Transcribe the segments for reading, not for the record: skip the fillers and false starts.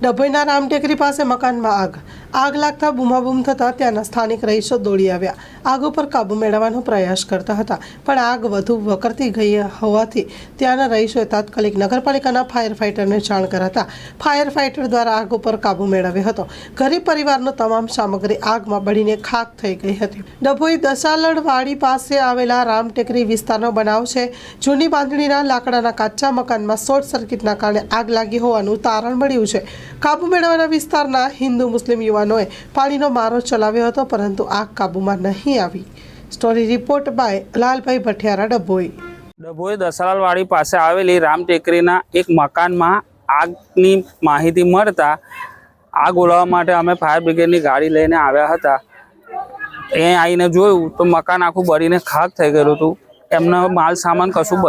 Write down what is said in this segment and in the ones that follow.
ડભોઈના રામટેકરી પાસે મકાનમાં આગ લાગતા બૂમાબૂમ થતાં ત્યાંના સ્થાનિક રહીશો દોડી આવ્યા આગ ઉપર કાબૂ મેળવવાનો પ્રયાસ કરતા હતા, પણ આગ વધુ વકરતી ગઈ હોવાથી ત્યાંના રહીશોએ તાત્કાલિક નગરપાલિકાના ફાયર ફાઇટરને જાણ કરાતા ફાયર ફાઇટર દ્વારા આગ ઉપર કાબૂ મેળવ્યો હતો। ગરીબ પરિવારનો તમામ સામગ્રી આગમાં બળીને ખાખ થઈ ગઈ હતી। ડભોઈ દસાલડવાડી પાસે આવેલા રામટેકરી વિસ્તારનો બનાવ છે। જૂની બાંધણીના લાકડાના કાચા મકાનમાં શોર્ટ સર્કિટના કારણે આગ લાગી હોવાનું તારણ મળ્યું છે। કાબુ મેળવવાના વિસ્તારના હિન્દુ મુસ્લિમ યુવાનોએ પાણીનો મારો ચલાવ્યો હતો, પરંતુ આગ કાબૂમાં નહીં આવી। Story report by Lalbhai Bhathiyara, Dabhoi. Dabhoi Dasaladwadi પાસે આવેલી રામટેકરીના એક મકાનમાં આગની માહિતી મળતા આગ ઓલવવા માટે અમે ફાયર બ્રિગેડની ગાડી લઈને આવ્યા હતા। એ આવીને જોયું તો મકાન આખું બળીને ખાખ થઈ ગયેલું હતું। એમનો માલ સામાન કશું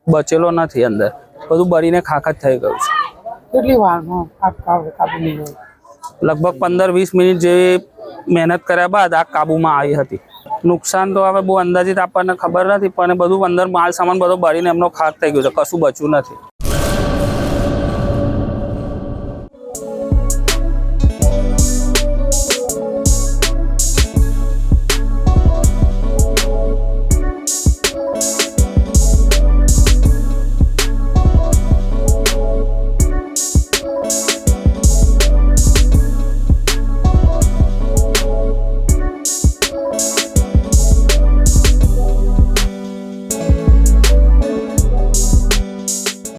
બચેલો નથી, અંદર બધું બળીને ખાખ જ થઈ ગયું છે। કેટલી વારમાં કાબુ મેળવ્યો? લગભગ 15-20 મિનિટ જેવી મહેનત કર્યા બાદ આગ કાબૂમાં આવી હતી। નુકસાન તો હવે બહુ અંદાજિત આપણને ખબર નથી, પણ બધું અંદર માલ સામાન બધો બળીને એમનો ખાખ થઈ ગયો છે, કશું બચ્યું નથી।